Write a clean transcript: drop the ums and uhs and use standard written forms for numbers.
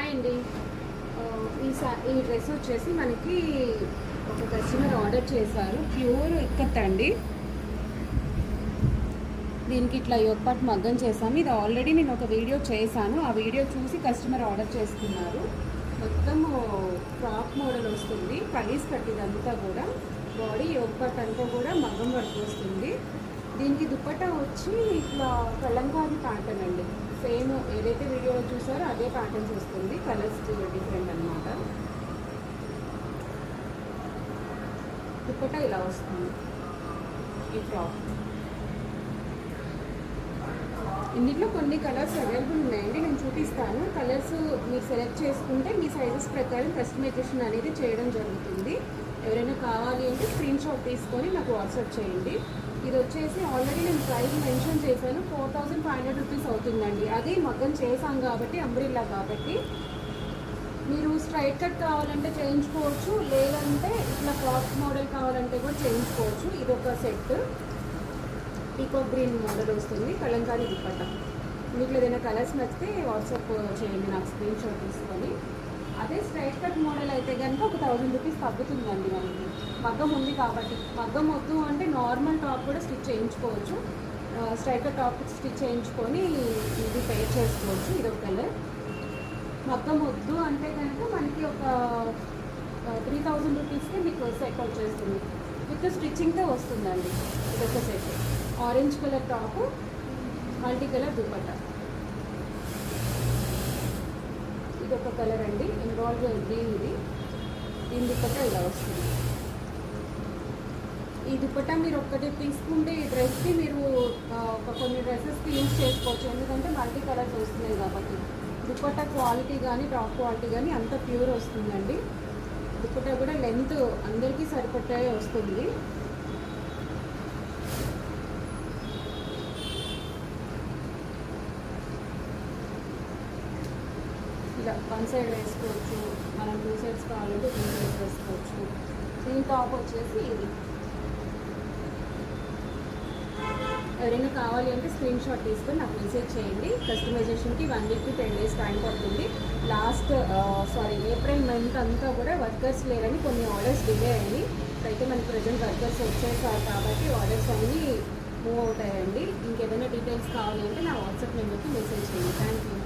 Hi అండి. ఈ dress వచ్చేసి మనకి ఒక కస్టమర్ ఆర్డర్ చేశారు. ప్యూర్ ఇక్కత్ అండి. దీనికి ఇట్లా యోగపాట్ మగ్గం చేశాను. ఇది ఆల్రెడీ నేను ఒక వీడియో చేశాను. ఆ వీడియో చూసి కస్టమర్ ఆర్డర్ చేసుకున్నారు. మొత్తం ఫ్రాక్ మోడల్ వస్తుంది. కలీస్ కట్టిదంతా కూడా బాడీ యోగపాట్ అంతా కూడా మగ్గం వర్క్ వస్తుంది. దీనికి దుపట్టా వచ్చి ఇట్లా కలంకారీ ప్యాటర్న్ అండి. సేమ్ ఏదైతే వీడియోలో చూసారో అదే ప్యాటర్న్స్ వస్తుంది. కలర్స్ డిఫరెంట్ అనమాట. దుపట్టా ఇలా వస్తుంది. ఈ ఫ్రాక్ ఇందులో కొన్ని కలర్స్ అవైలబుల్ ఉన్నాయండి. నేను చూపిస్తాను. కలర్స్ మీరు సెలెక్ట్ చేసుకుంటే మీ సైజెస్ ప్రకారం కస్టమైజేషన్ అనేది చేయడం జరుగుతుంది. ఎవరైనా కావాలి అంటే స్క్రీన్ షాట్ తీసుకొని నాకు వాట్సాప్ చేయండి. ఇది వచ్చేసి ఆల్రెడీ నేను ప్రైస్ మెన్షన్ చేశాను. 4500 రూపీస్ అవుతుందండి. అది మగ్గం చేశాం కాబట్టి అంబ్రిల్లా కాబట్టి మీరు స్ట్రైట్ కట్ కావాలంటే చేయించుకోవచ్చు, లేదంటే ఇట్లా ఫ్రాక్ మోడల్ కావాలంటే కూడా చేయించుకోవచ్చు. ఇది ఒక సెట్ పీకాక్ గ్రీన్ మోడల్ వస్తుంది. కలంకారీ దుపట్టా. మీకు ఏదైనా కలర్స్ నచ్చితే వాట్సాప్ చేయండి నాకు స్క్రీన్ షాట్ తీసుకొని. అదే స్ట్రైట్ కట్ మోడల్ అయితే కనుక ఒక 1000 రూపీస్ తగ్గుతుందండి మనకి. మగ్గం ఉంది కాబట్టి. మగ్గం వద్దు అంటే నార్మల్ టాప్ కూడా స్టిచ్ చేయించుకోవచ్చు. స్ట్రైట్ కట్ టాప్ స్టిచ్ చేయించుకొని ఇది పేర్ చేసుకోవచ్చు. ఇది ఒక కలర్. మగ్గం వద్దు అంటే కనుక మనకి ఒక 3000 రూపీస్కి మీకు సెట్ వచ్చేస్తుంది. విత్ స్టిచ్చింగ్తో వస్తుందండి. ఇది ఒక set. Orange colour top, multi colour dupatta. ఇది ఒక కలర్ అండి. ఎమరాల్డ్ గ్రీన్ ఇది. దీని దుపట్టా ఇలా వస్తుంది. ఈ దుపట్టా మీరు ఒక్కటి తీసుకుంటే ఈ డ్రెస్కి మీరు కొన్ని డ్రెస్సెస్కి యూజ్ చేసుకోవచ్చు. ఎందుకంటే మల్టీ కలర్స్ వస్తున్నాయి కాబట్టి. దుపట్టా క్వాలిటీ కానీ టాప్ క్వాలిటీ కానీ అంత ప్యూర్ వస్తుందండి. దుపట్టా కూడా లెంత్ అందరికీ సరిపడే వస్తుంది. ఇలా వన్ సైడ్ వేసుకోవచ్చు. మనం 2 సైడ్స్ కావాలంటే 2 సైడ్స్ వేసుకోవచ్చు. దీని టాప్ వచ్చేసి ఇది. ఎవరైనా కావాలి అంటే స్క్రీన్ షాట్ తీసుకొని నాకు మెసేజ్ చేయండి. కస్టమైజేషన్కి 1 వీక్ to 10 days టైం పడుతుంది. ఏప్రిల్ మంత్ అంతా కూడా వర్కర్స్ లేరని కొన్ని ఆర్డర్స్ డిలే అయ్యి అయితే మనకి ప్రజెంట్ వర్కర్స్ వచ్చేసారు కాబట్టి ఆర్డర్స్ అన్నీ మూవ్ అవుతాయండి. ఇంకేదైనా డీటెయిల్స్ కావాలి అంటే నా వాట్సాప్ నెంబర్కి మెసేజ్ చేయండి. Thank you.